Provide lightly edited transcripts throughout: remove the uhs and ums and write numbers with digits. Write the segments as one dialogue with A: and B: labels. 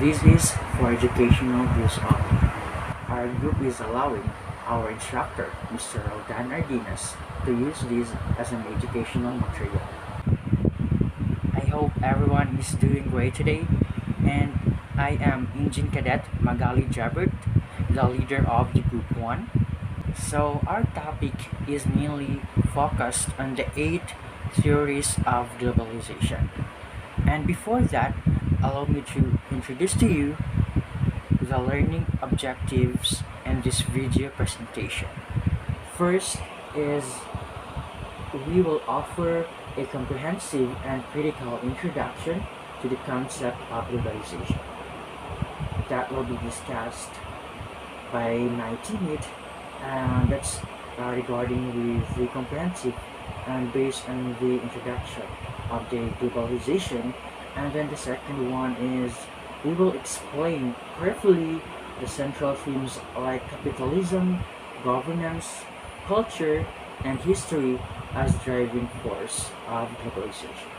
A: This is for educational use only. Our group is allowing our instructor, Mr. Roldan Ardinas, to use this as an educational material. I hope everyone is doing great today, and I am Engine Cadet Magali Jabert, the leader of the Group 1. So, our topic is mainly focused on the 8 theories of globalization. And before that, allow me to introduce to you the learning objectives in this video presentation. First is we will offer a comprehensive and critical introduction to the concept of globalization. That will be discussed by my teammate, and that's regarding with the comprehensive and based on the introduction of the globalization. And then the second one is we will explain carefully the central themes like capitalism, governance, culture, and history as driving force of globalization.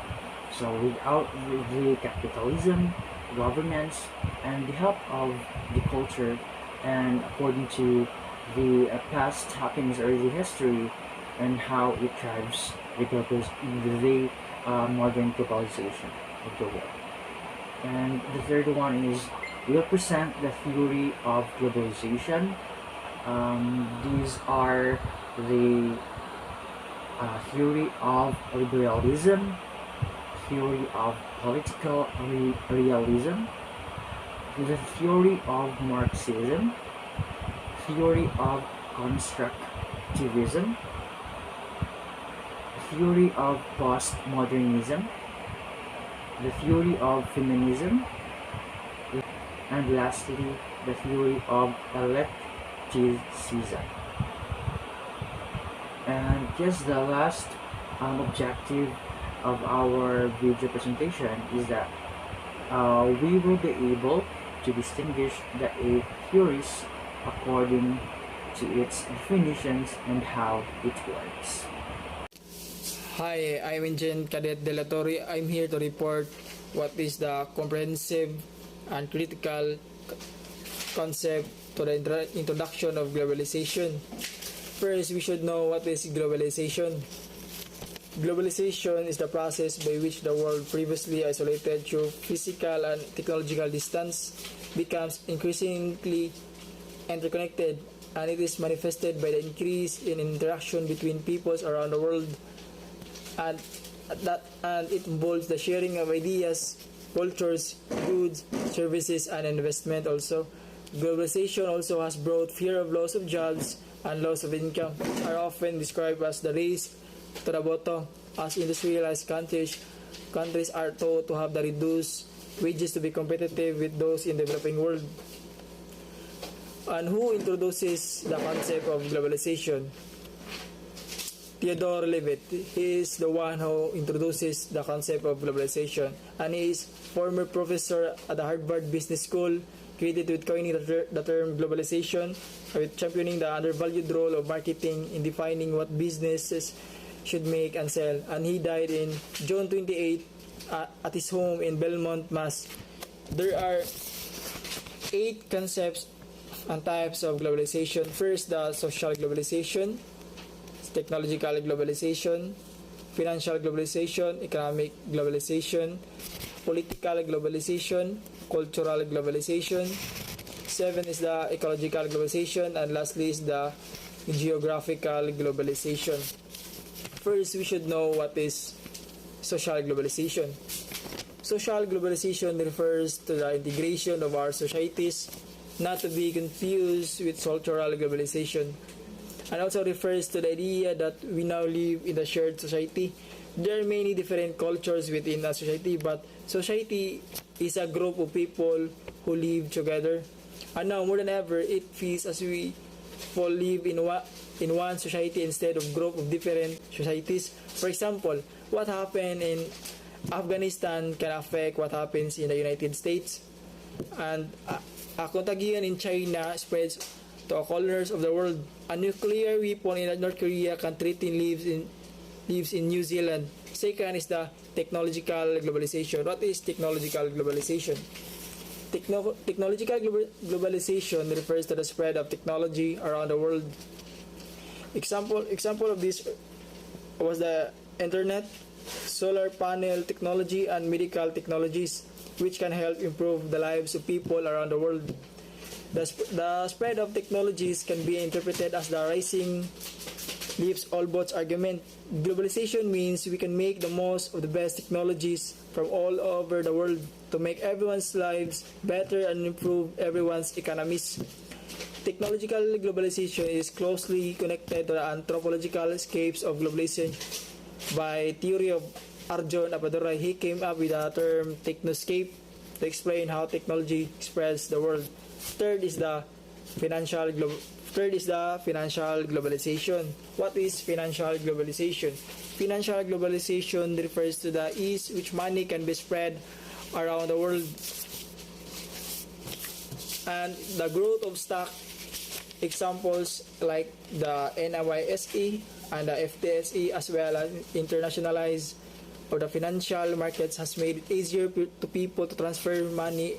A: So without the capitalism, governance, and the help of the culture, and according to the past happenings or the history and how it drives the modern globalization of the world. And the third one is we'll present the theory of globalization. These are the theory of liberalism, theory of political realism, the theory of Marxism, theory of constructivism, theory of postmodernism, the theory of feminism, and lastly, the theory of eclecticism. And just the last objective of our video presentation is that we will be able to distinguish the 8 theories according to its definitions and how it works.
B: Hi, I'm Engine Cadet Delatorre. I'm here to report what is the comprehensive and critical concept to the introduction of globalization. First, we should know what is globalization. Globalization is the process by which the world previously isolated through physical and technological distance becomes increasingly interconnected, and it is manifested by the increase in interaction between peoples around the world, and it involves the sharing of ideas, cultures, goods, services, and investment also. Globalization also has brought fear of loss of jobs and loss of income, are often described as the race to the bottom, as industrialized countries are taught to have the reduced wages to be competitive with those in the developing world. And who introduces the concept of globalization? Theodore Levitt. He is the one who introduces the concept of globalization, and he is former professor at the Harvard Business School, credited with coining the term globalization, with championing the undervalued role of marketing in defining what businesses should make and sell. And he died in June 28 at his home in Belmont, Mass. There are 8 concepts and types of globalization. First, the social globalization, technological globalization, financial globalization, economic globalization, political globalization, cultural globalization. 7 is the ecological globalization, and lastly is the geographical globalization. First, we should know what is social globalization. Social globalization refers to the integration of our societies, not to be confused with cultural globalization, and also refers to the idea that we now live in a shared society. There are many different cultures within a society, but society is a group of people who live together. And now more than ever, it feels as we all live in one society instead of group of different societies. For example, what happened in Afghanistan can affect what happens in the United States, and a contagion in China spreads to all corners of the world. A nuclear weapon in North Korea can threaten lives in New Zealand. Second is the technological globalization. What is technological globalization? Technological globalization refers to the spread of technology around the world. Example of this was the internet, solar panel technology, and medical technologies, which can help improve the lives of people around the world. The spread of technologies can be interpreted as the rising leaps all boats argument. Globalization means we can make the most of the best technologies from all over the world to make everyone's lives better and improve everyone's economies. Technological globalization is closely connected to the anthropological scapes of globalization. By theory of Arjun Appadurai, he came up with the term technoscape to explain how technology spreads the world. Third is the financial globalization. What is financial globalization? Financial globalization refers to the ease which money can be spread around the world and the growth of stock. Examples like the NYSE and the FTSE, as well as internationalize of the financial markets, has made it easier to people to transfer money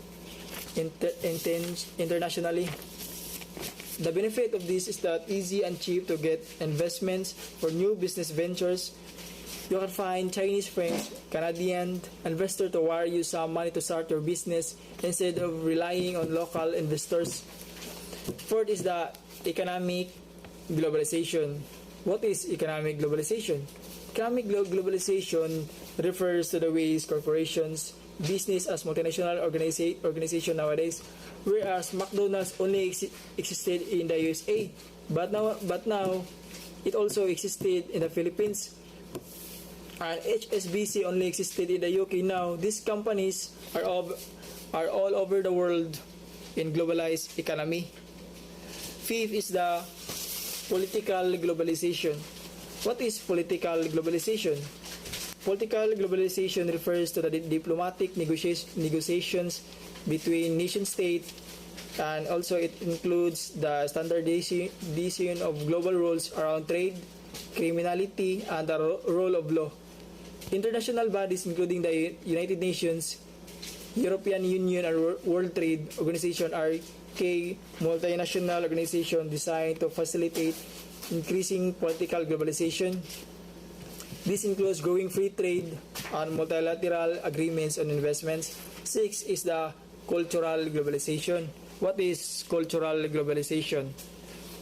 B: internationally. The benefit of this is that easy and cheap to get investments for new business ventures. You can find Chinese, French, Canadian investors to wire you some money to start your business instead of relying on local investors. Fourth is the economic globalization. What is economic globalization? Economic globalization refers to the ways corporations, business as multinational organization nowadays, whereas McDonald's only existed in the USA, but now it also existed in the Philippines, and HSBC only existed in the UK. Now these companies are all over the world in globalized economy. Fifth is the political globalization. What is political globalization? Political globalization refers to the diplomatic negotiations between nation-states, and also it includes the standardization of global rules around trade, criminality, and the rule of law. International bodies including the United Nations, European Union, and World Trade Organization are key multinational organizations designed to facilitate increasing political globalization. This includes growing free trade and multilateral agreements on investments. Six is the cultural globalization. What is cultural globalization?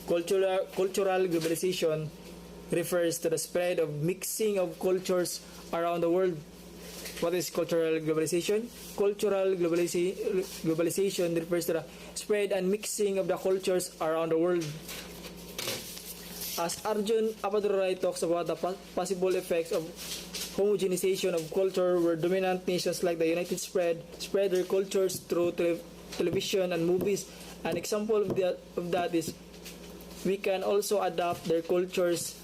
B: Cultural globalization refers to the spread of mixing of cultures around the world. What is cultural globalization? Cultural globalization refers to the spread and mixing of the cultures around the world. As Arjun Appadurai talks about the possible effects of homogenization of culture, where dominant nations like the United spread their cultures through television and movies. An example of that is we can also adapt their cultures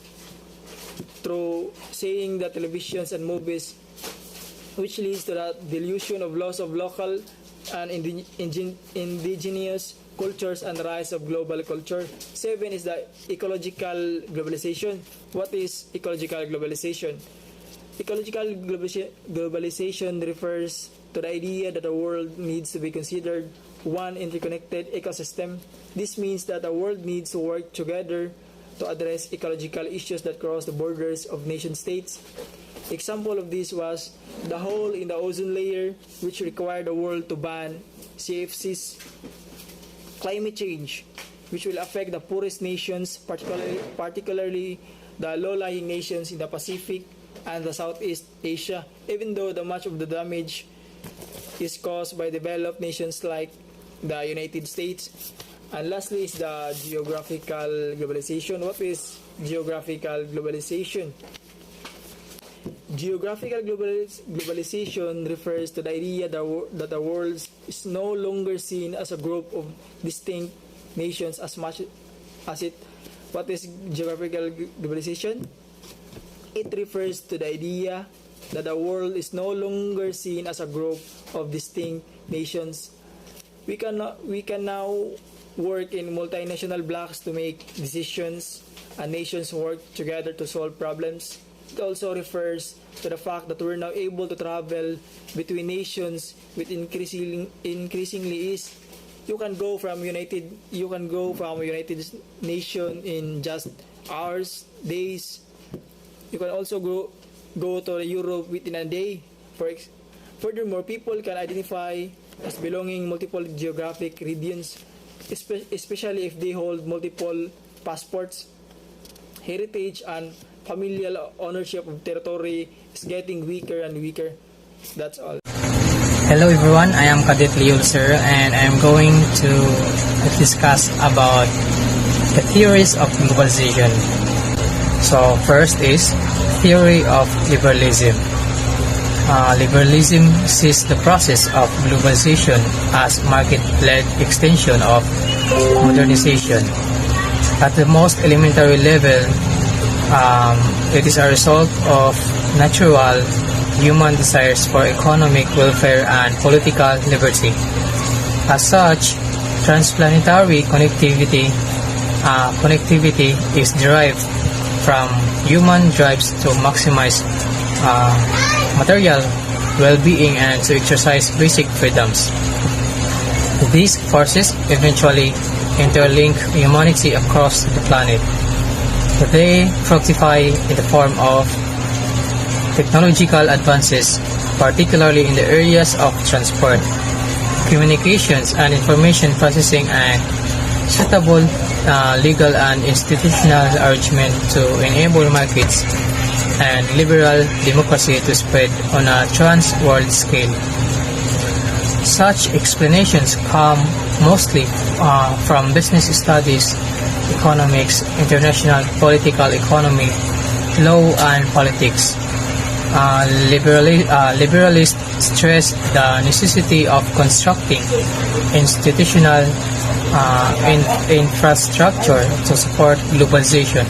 B: through seeing the televisions and movies, which leads to the dilution of loss of local and indigenous cultures and the rise of global culture. 7 is the ecological globalization. What is ecological globalization? Ecological globalization refers to the idea that the world needs to be considered one interconnected ecosystem. This means that the world needs to work together to address ecological issues that cross the borders of nation states. Example of this was the hole in the ozone layer, which required the world to ban CFCs. Climate change, which will affect the poorest nations, particularly the low-lying nations in the Pacific and the Southeast Asia, even though much of the damage is caused by developed nations like the United States. And lastly is the geographical globalization. What is geographical globalization? Geographical globalization refers to the idea that the world is no longer seen as a group of distinct nations as much as it. What is geographical globalization? It refers to the idea that the world is no longer seen as a group of distinct nations. We can now work in multinational blocks to make decisions, and nations work together to solve problems. It also refers to the fact that we're now able to travel between nations with increasingly ease. You can go from United Nation in just hours, days. You can also go to Europe within a day. Furthermore, people can identify as belonging multiple geographic regions, especially if they hold multiple passports. Heritage and familial ownership of territory is getting weaker and weaker. That's all.
C: Hello everyone, I am Cadet Leo sir, and I am going to discuss about the theories of globalization. So first is theory of liberalism. Liberalism sees the process of globalization as market-led extension of modernization. At the most elementary level, it is a result of natural human desires for economic welfare and political liberty. As such, transplanetary connectivity is derived from human drives to maximize material well-being and to exercise basic freedoms. These forces eventually interlink humanity across the planet. They fructify in the form of technological advances, particularly in the areas of transport, communications and information processing, and suitable legal and institutional arrangement to enable markets and liberal democracy to spread on a trans-world scale. Such explanations come mostly from business studies, economics, international political economy, law and politics. Liberalists stress the necessity of constructing institutional infrastructure to support globalization.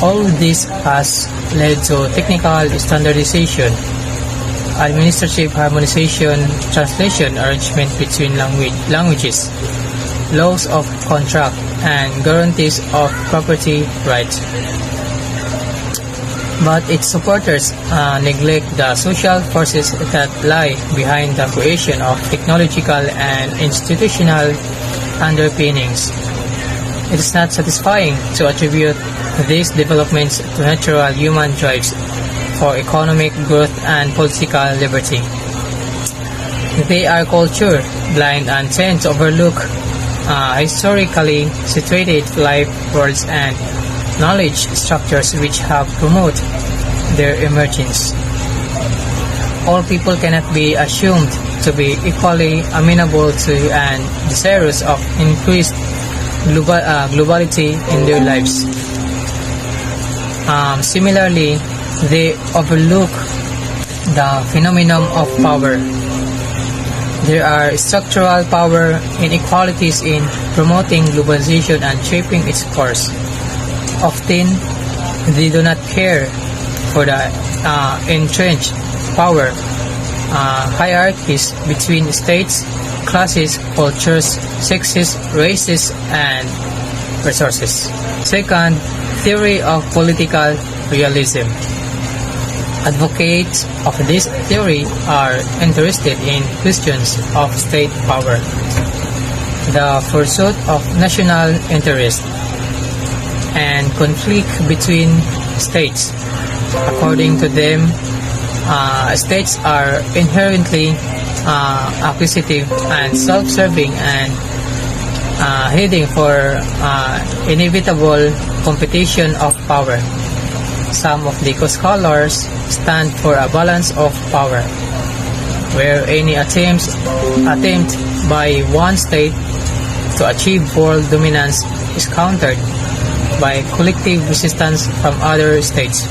C: All this has led to technical standardization, administrative harmonization, translation arrangement between languages, laws of contract, and guarantees of property rights. But its supporters neglect the social forces that lie behind the creation of technological and institutional underpinnings. It is not satisfying to attribute these developments to natural human drives for economic growth and political liberty. They are culture blind and tend to overlook historically situated life worlds and knowledge structures which have promoted their emergence. All people cannot be assumed to be equally amenable to and desirous of increased globality in their lives. Similarly, they overlook the phenomenon of power. There are structural power inequalities in promoting globalization and shaping its course. Often, they do not care for the entrenched power hierarchies between states, classes, cultures, sexes, races, and resources. Second, theory of political realism. Advocates of this theory are interested in questions of state power, the pursuit of national interest, and conflict between states. According to them, states are inherently acquisitive and self-serving and heading for inevitable competition of power. Some of the scholars stand for a balance of power, where any attempt by one state to achieve world dominance is countered by collective resistance from other states.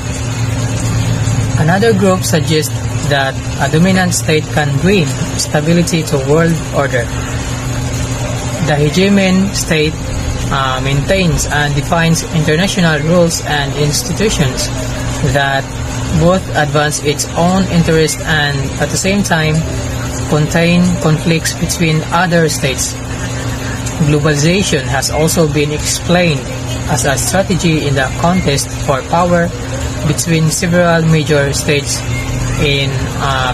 C: Another group suggests that a dominant state can bring stability to world order. The hegemon state maintains and defines international rules and institutions that both advance its own interest and at the same time contain conflicts between other states. Globalization has also been explained as a strategy in the contest for power between several major states in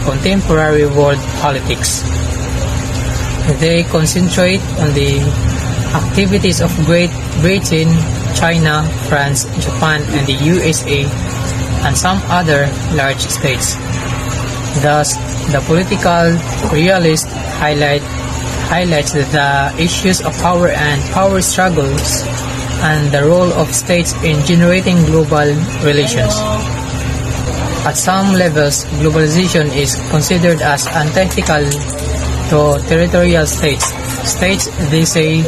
C: contemporary world politics. They concentrate on the activities of Great Britain, China, France, Japan, and the USA, and some other large states. Thus, the political realist highlights the issues of power and power struggles and the role of states in generating global relations. At some levels, globalization is considered as antithetical to territorial states. States, they say,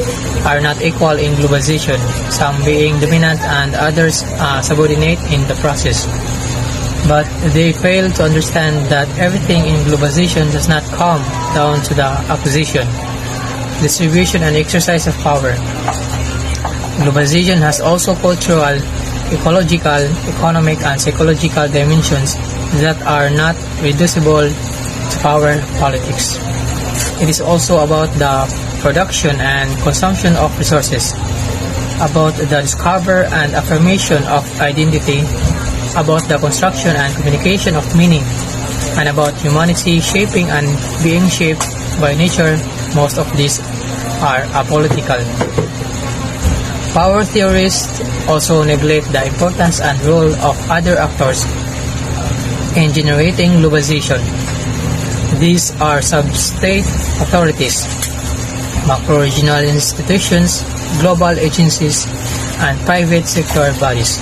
C: are not equal in globalization, some being dominant and others subordinate in the process. But they fail to understand that everything in globalization does not come down to the acquisition, distribution, and exercise of power. Globalization has also cultural, ecological, economic, and psychological dimensions that are not reducible to power politics. It is also about the production and consumption of resources, about the discovery and affirmation of identity, about the construction and communication of meaning, and about humanity shaping and being shaped by nature. Most of these are apolitical. Power theorists also neglect the importance and role of other actors in generating globalization. These are sub-state authorities, macro-regional institutions, global agencies, and private sector bodies.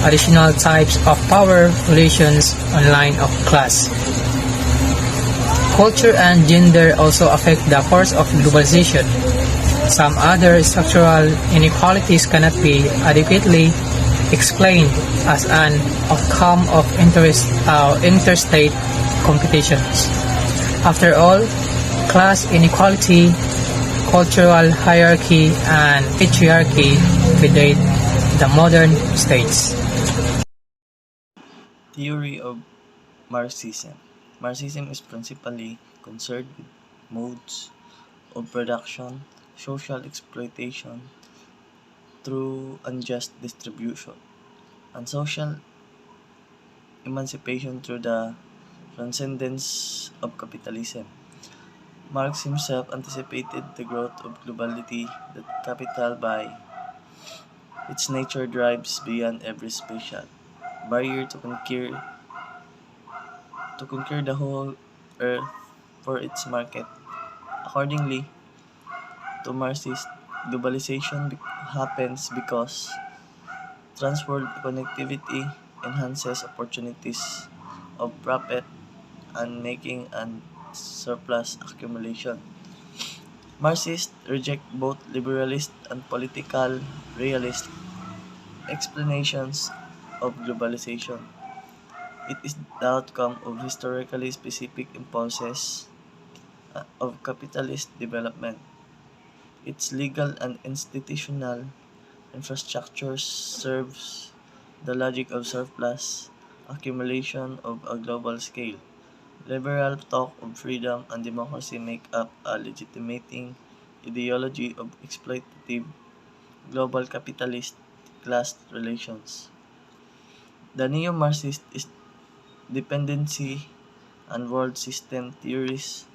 C: Additional types of power relations on line of class. Culture and gender also affect the course of globalization. Some other structural inequalities cannot be adequately explained as an outcome of interstate competitions. After all, class inequality, cultural hierarchy, and patriarchy predate the modern states.
D: Theory of Marxism. Marxism is principally concerned with modes of production, social exploitation through unjust distribution, and social emancipation through the transcendence of capitalism. Marx himself anticipated the growth of globality that capital by its nature drives beyond every spatial barrier to conquer the whole earth for its market. Accordingly to Marxist, globalization happens because transworld connectivity enhances opportunities of profit and making and surplus accumulation. Marxists reject both liberalist and political realist explanations of globalization. It is the outcome of historically specific impulses of capitalist development. Its legal and institutional infrastructure serves the logic of surplus accumulation of a global scale. Liberal talk of freedom and democracy make up a legitimating ideology of exploitative global capitalist class relations. The neo-Marxist dependency and world system theories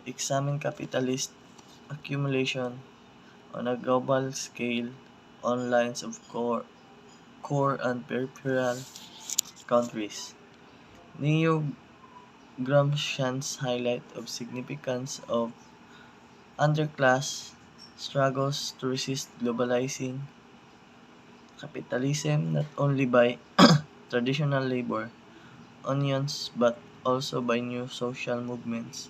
D: examine capitalist accumulation on a global scale on lines of core and peripheral countries. Neo-Gramscians highlight of significance of underclass struggles to resist globalizing capitalism not only by traditional labor unions but also by new social movements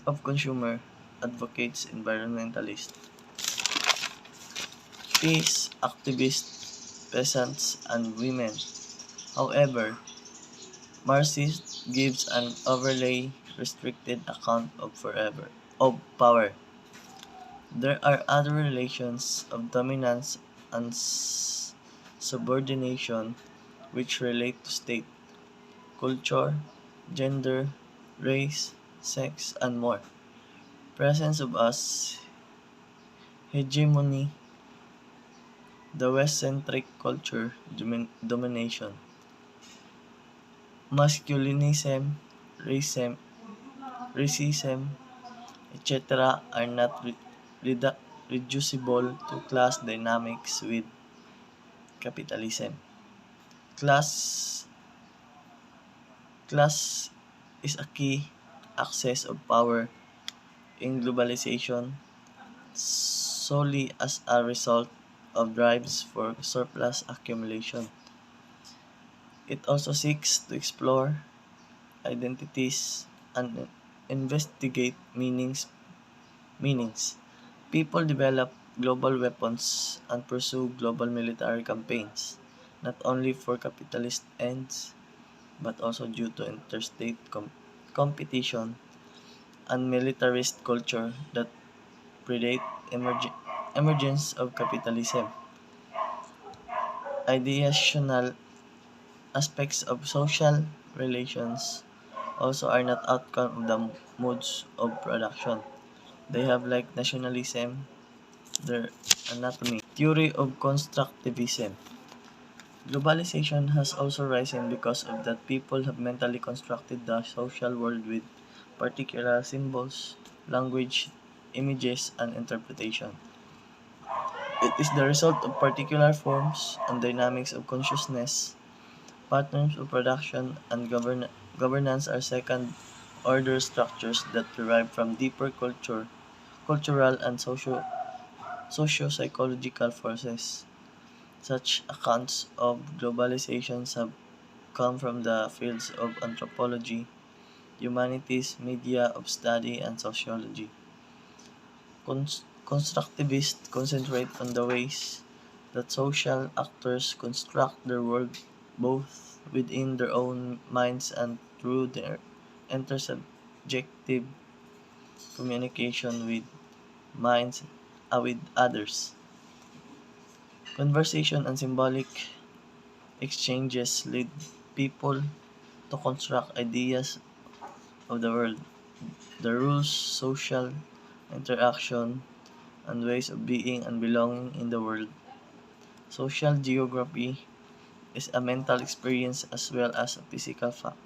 D: of consumer advocates, environmentalists, peace activists, peasants, and women. However, Marxist gives an overly restricted account of power. There are other relations of dominance and subordination which relate to state, culture, gender, race, sex, and more. Presence of us hegemony, the West-centric culture domination, masculinism, racism, racism, etc. are not reducible to class dynamics with capitalism. Class class is a key access of power in globalization solely as a result of drives for surplus accumulation. It also seeks to explore identities and investigate meanings. People develop global weapons and pursue global military campaigns, not only for capitalist ends, but also due to interstate competition and militarist culture that predate emergence of capitalism. Ideational aspects of social relations also are not outcome of the modes of production. They have like nationalism, their anatomy. Theory of constructivism. Globalization has also risen because of that people have mentally constructed the social world with particular symbols, language, images, and interpretation. It is the result of particular forms and dynamics of consciousness. Patterns of production and governance are second-order structures that derive from deeper cultural and socio-psychological forces. Such accounts of globalizations have come from the fields of anthropology, humanities, media of study, and sociology. Constructivists concentrate on the ways that social actors construct their world both within their own minds and through their intersubjective communication with minds with others. Conversation and symbolic exchanges lead people to construct ideas of the world, the rules, social interaction, and ways of being and belonging in the world. Social geography is a mental experience as well as a physical fact.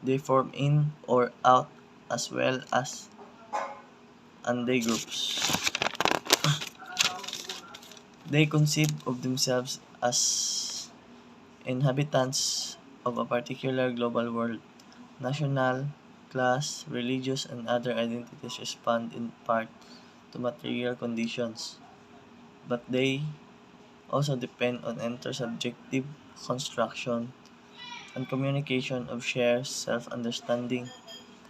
D: They form in or out as well as and they groups. They conceive of themselves as inhabitants of a particular global world. National, class, religious, and other identities respond in part to material conditions, but they also depend on intersubjective construction and communication of shared self-understanding.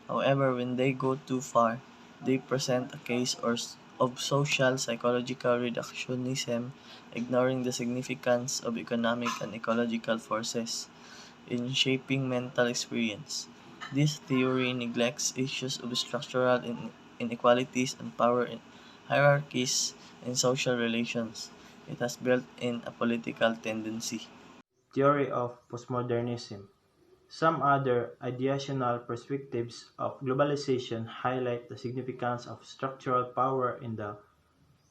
D: However, when they go too far, they present a case of social psychological reductionism, ignoring the significance of economic and ecological forces in shaping mental experience. This theory neglects issues of structural inequalities and power hierarchies in social relations. It has built in a political tendency.
E: Theory of postmodernism. Some other ideational perspectives of globalization highlight the significance of structural power in the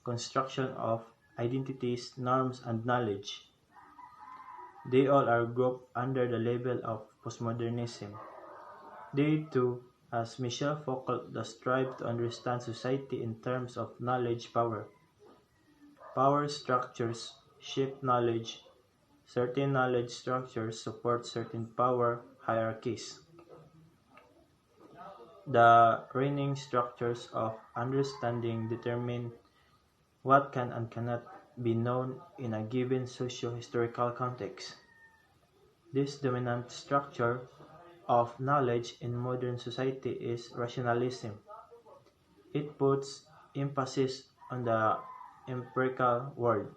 E: construction of identities, norms, and knowledge. They all are grouped under the label of postmodernism. They too, as Michel Foucault, strive to understand society in terms of knowledge power. Power structures shape knowledge. Certain knowledge structures support certain power hierarchies. The reigning structures of understanding determine what can and cannot be known in a given socio-historical context. This dominant structure of knowledge in modern society is rationalism. It puts emphasis on the empirical world,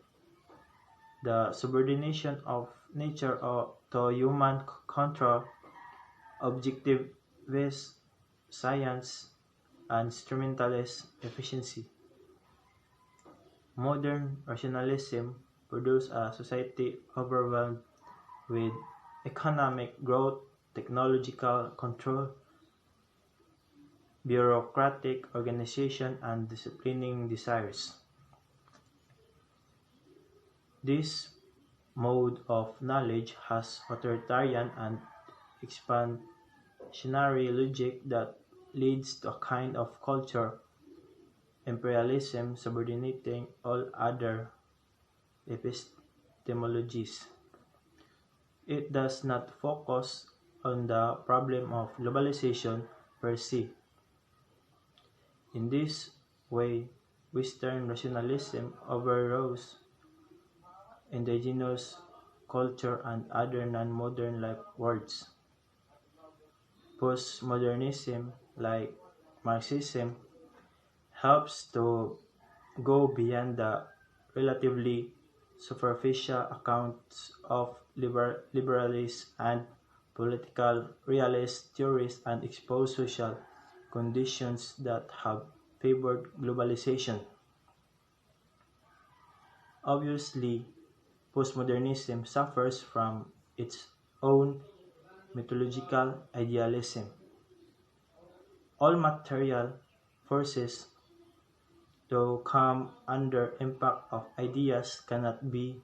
E: the subordination of nature to human control, objectivist science, and instrumentalist efficiency. Modern rationalism produced a society overwhelmed with economic growth, technological control, bureaucratic organization, and disciplining desires. This mode of knowledge has authoritarian and expansionary logic that leads to a kind of culture imperialism subordinating all other epistemologies. It does not focus on the problem of globalization per se. In this way, Western rationalism overrose indigenous culture and other non-modern like words. Postmodernism, like Marxism, helps to go beyond the relatively superficial accounts of liberalist and political realist theories and expose social conditions that have favored globalization. Obviously, postmodernism suffers from its own mythological idealism. All material forces, though come under impact of ideas, cannot be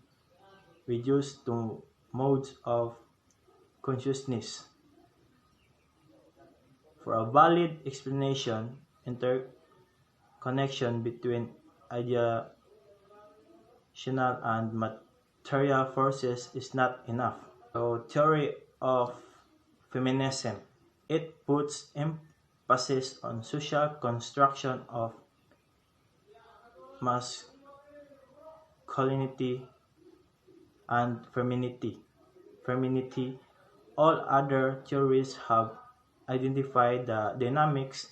E: reduced to modes of consciousness. For a valid explanation, interconnection between ideational and material forces is not enough. So, theory of feminism. It puts emphasis on social construction of masculinity and femininity. All other theories have identified the dynamics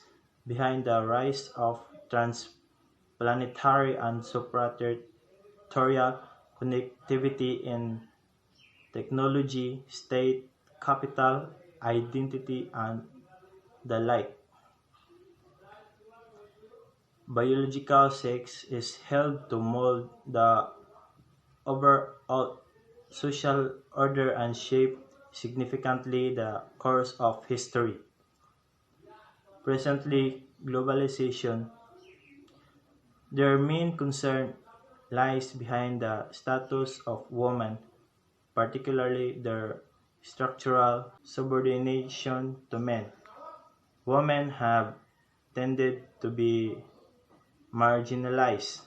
E: behind the rise of transplanetary and supraterritorial connectivity in technology, state, capital, identity, and the like. Biological sex is held to mold the overall social order and shape significantly the course of history. Presently, globalization, their main concern lies behind the status of women, particularly their structural subordination to men. Women have tended to be marginalized.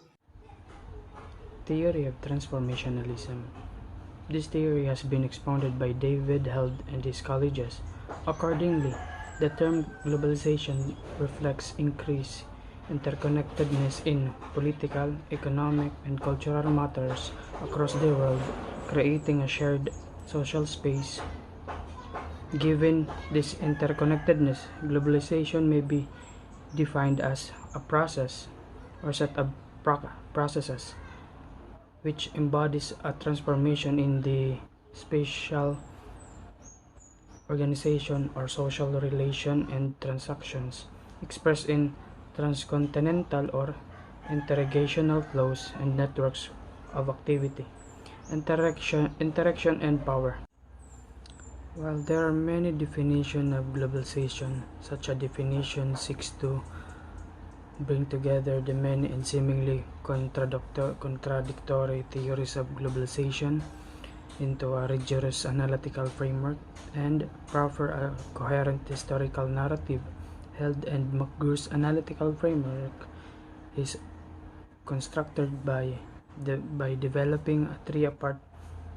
F: Theory of transformationalism. This theory has been expounded by David Held and his colleagues. Accordingly, the term globalization reflects increased interconnectedness in political, economic, and cultural matters across the world, creating a shared social space. Given this interconnectedness, globalization may be defined as a process or set of processes which embodies a transformation in the spatial organization or social relation and transactions expressed in transcontinental or interregional flows and networks of activity, interaction and power. While there are many definitions of globalization, such a definition seeks to bring together the many and seemingly contradictory theories of globalization into a rigorous analytical framework and proffer a coherent historical narrative. Held and McGrew's analytical framework is constructed by developing a three-part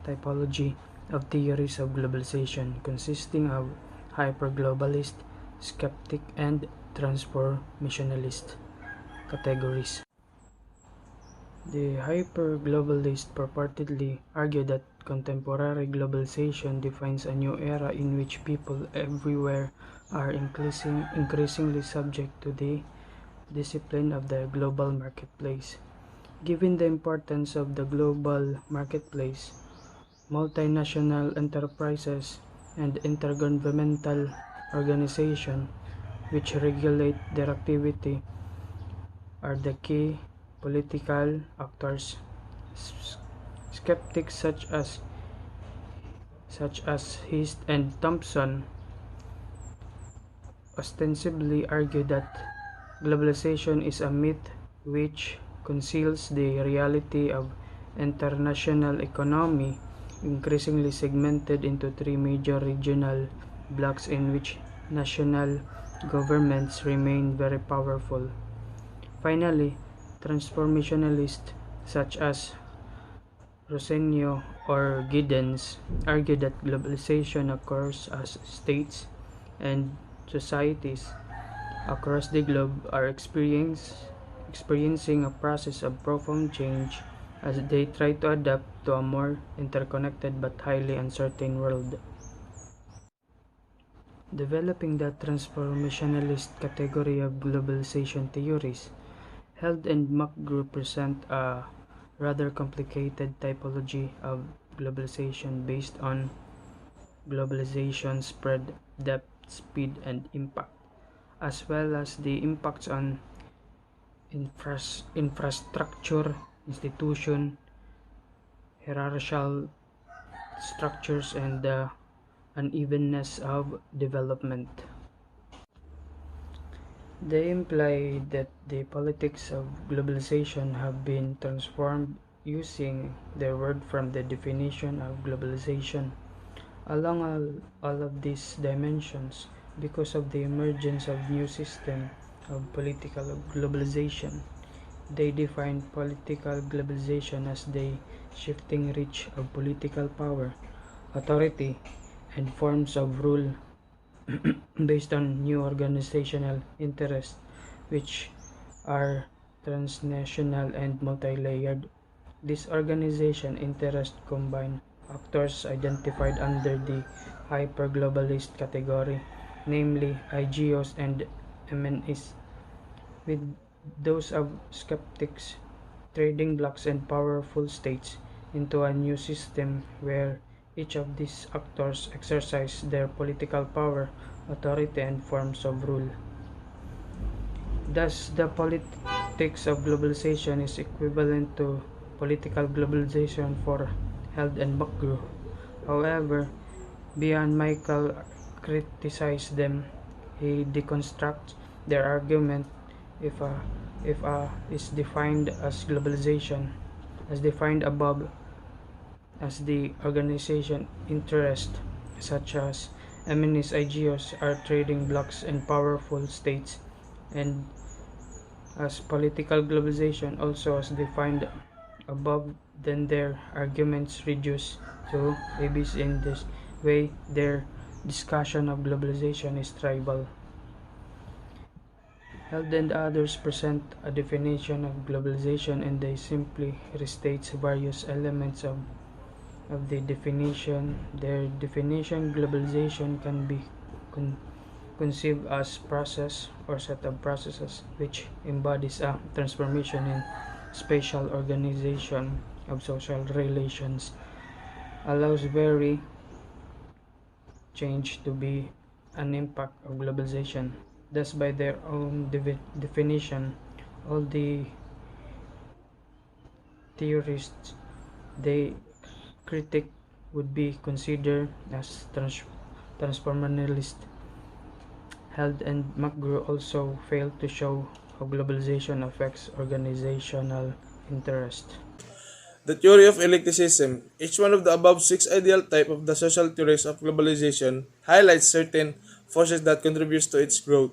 F: typology of theories of globalization consisting of hyperglobalist, skeptic, and transformationalist categories. The hyperglobalists purportedly argue that contemporary globalization defines a new era in which people everywhere are increasingly subject to the discipline of the global marketplace. Given the importance of the global marketplace, multinational enterprises and intergovernmental organizations which regulate their activity are the key political actors. Skeptics such as Hist and Thompson ostensibly argue that globalization is a myth which conceals the reality of international economy increasingly segmented into three major regional blocs in which national governments remain very powerful. Finally, transformationalists such as Rosenio or Giddens argue that globalization occurs as states and societies across the globe are experiencing a process of profound change as they try to adapt to a more interconnected but highly uncertain world. Developing the transformationalist category of globalization theories, Held and McGrew present a rather complicated typology of globalization based on globalization spread, depth, speed, and impact, as well as the impacts on infrastructure, institution, hierarchical structures, and the unevenness of development. They imply that the politics of globalization have been transformed using their word from the definition of globalization. Along all of these dimensions, because of the emergence of new system of political globalization, they define political globalization as the shifting reach of political power, authority, and forms of rule based on new organizational interests which are transnational and multi-layered. This organization interest combine actors identified under the hyperglobalist category, namely IGOs and MNEs, with those of skeptics, trading blocs and powerful states into a new system where each of these actors exercise their political power, authority, and forms of rule. Thus, the politics of globalization is equivalent to political globalization for Held and McGrew. However, beyond Michael criticized them, he deconstructs their argument if a if a is defined as globalization, as defined above as the organization interest, such as MNS IGOs are trading blocs and powerful states, and as political globalization also as defined above, then their arguments reduce to ABC. In this way, their discussion of globalization is tribal. Held and others present a definition of globalization and they simply restates various elements of the definition. Their definition globalization can be con- conceived as process or set of processes which embodies a transformation in spatial organization of social relations, allows very change to be an impact of globalization. Thus, by their own definition, all the theorists they critic would be considered as transformationalist. Held and McGrew also failed to show how globalization affects organizational interest.
G: The theory of eclecticism. Each one of the above six ideal type of the social theories of globalization highlights certain forces that contributes to its growth.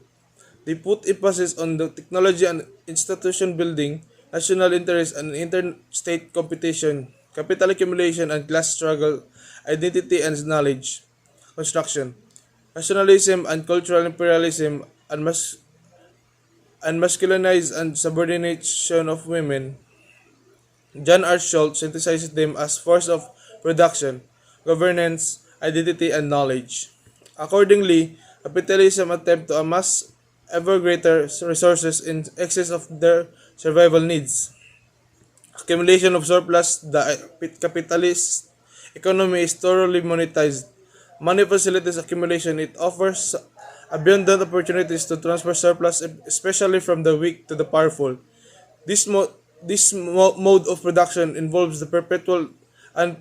G: They put emphasis on the technology and institution building, national interest and interstate competition, capital accumulation and class struggle, identity and knowledge construction, nationalism and cultural imperialism, and masculinized and subordination of women. John R. Schultz synthesizes them as force of production, governance, identity, and knowledge. Accordingly, capitalism attempts to amass ever greater resources in excess of their survival needs. Accumulation of surplus, the capitalist economy is thoroughly monetized. Money facilitates accumulation. It offers abundant opportunities to transfer surplus, especially from the weak to the powerful. This mode of production involves the perpetual and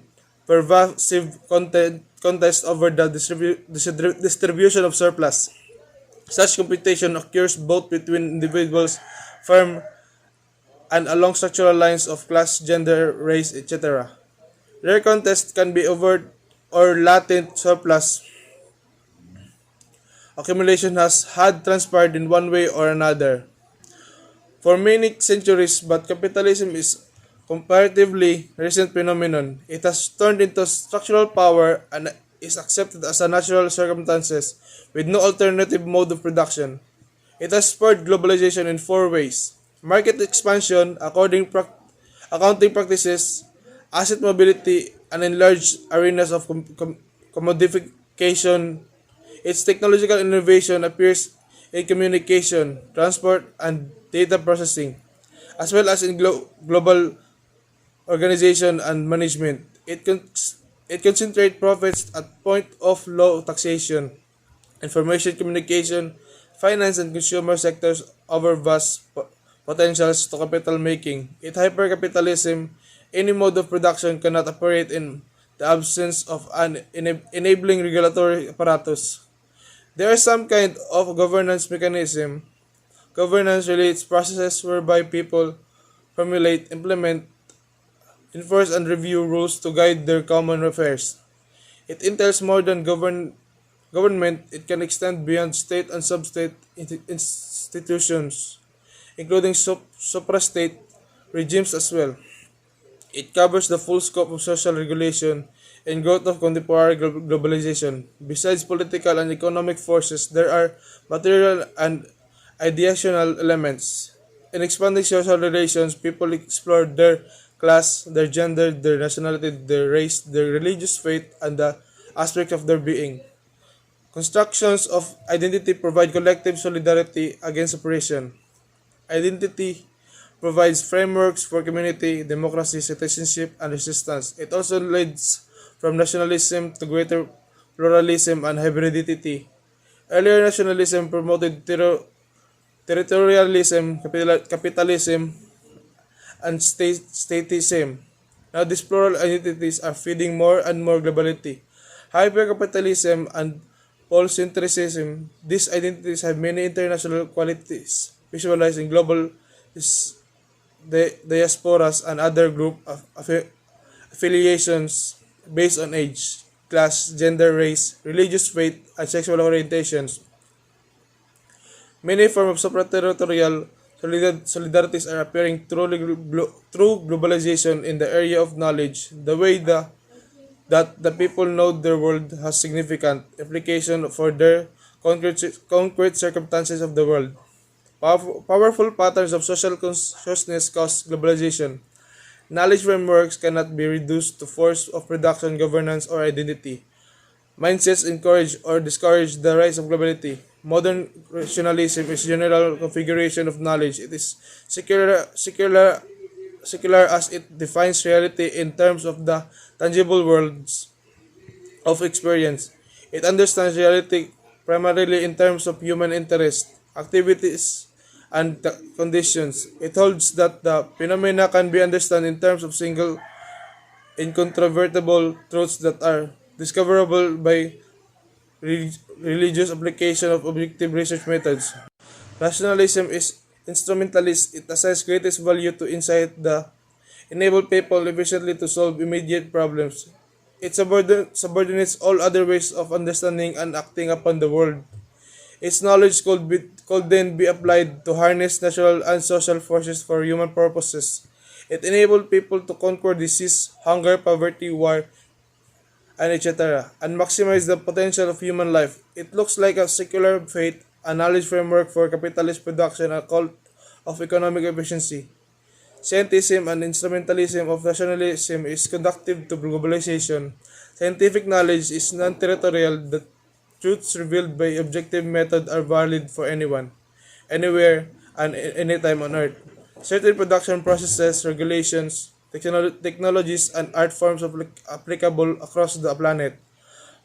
G: pervasive contest over the distribution of surplus. Such competition occurs both between individuals, firm, and along structural lines of class, gender, race, etc. Rare contests can be overt or latent surplus accumulation has had transpired in one way or another for many centuries, but capitalism is comparatively recent phenomenon. It has turned into structural power and is accepted as a natural circumstances with no alternative mode of production. It has spurred globalization in four ways: market expansion, accounting practices, asset mobility, and enlarged arenas of commodification. Its technological innovation appears in communication, transport, and data processing, as well as in global organization and management. It concentrates profits at point of low taxation, information communication, finance, and consumer sectors over vast potentials to capital making. In hypercapitalism, any mode of production cannot operate in the absence of an enabling regulatory apparatus. There is some kind of governance mechanism. Governance relates processes whereby people formulate, implement, enforce, and review rules to guide their common affairs. It entails more than government. It can extend beyond state and sub-state institutions, including supra-state regimes as well. It covers the full scope of social regulation and growth of contemporary globalization. Besides political and economic forces, there are material and ideational elements. In expanding social relations, people explore their class, their gender, their nationality, their race, their religious faith, and the aspect of their being. Constructions of identity provide collective solidarity against oppression. Identity provides frameworks for community, democracy, citizenship, and resistance. It also leads from nationalism to greater pluralism and hybridity. Earlier nationalism promoted territorialism, capitalism, and statism. Now these plural identities are feeding more and more globality. Hypercapitalism and polycentrism, these identities have many international qualities, visualizing global diasporas and other group of affiliations based on age, class, gender, race, religious faith, and sexual orientations. Many forms of supraterritorial solidarities are appearing through globalization in the area of knowledge. The way that the people know their world has significant implication for their concrete circumstances of the world. Powerful patterns of social consciousness cause globalization. Knowledge frameworks cannot be reduced to force of production, governance, or identity. Mindsets encourage or discourage the rise of globality. Modern rationalism is general configuration of knowledge. It is secular as it defines reality in terms of the tangible worlds of experience. It understands reality primarily in terms of human interest, activities, and conditions. It holds that the phenomena can be understood in terms of single, incontrovertible truths that are discoverable by religious application of objective research methods. Rationalism is instrumentalist. It assigns greatest value to insight that enable people efficiently to solve immediate problems. It subordinates all other ways of understanding and acting upon the world. Its knowledge could then be applied to harness natural and social forces for human purposes. It enabled people to conquer disease, hunger, poverty, war, and etc., and maximize the potential of human life. It looks like a secular faith, a knowledge framework for capitalist production, a cult of economic efficiency. Scientism and instrumentalism of rationalism is conducive to globalization. Scientific knowledge is non-territorial. The truths revealed by objective method are valid for anyone, anywhere, and anytime on Earth. Certain production processes, regulations, technologies, and art forms are applicable across the planet.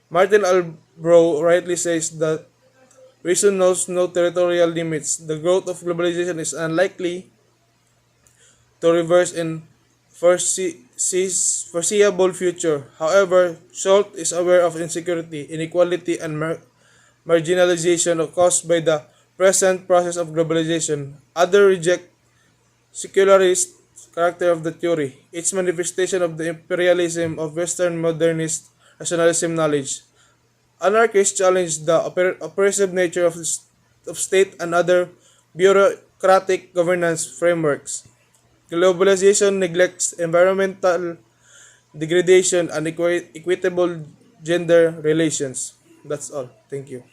G: Martin Albro rightly says that reason knows no territorial limits. The growth of globalization is unlikely to reverse in foreseeable future. However, Schultz is aware of insecurity, inequality, and marginalization caused by the present process of globalization. Others reject secularist character of the theory. Each manifestation of the imperialism of Western modernist rationalism knowledge. Anarchists challenge the oppressive nature of state and other bureaucratic governance frameworks. Globalization neglects environmental degradation and equitable gender relations. That's all. Thank you.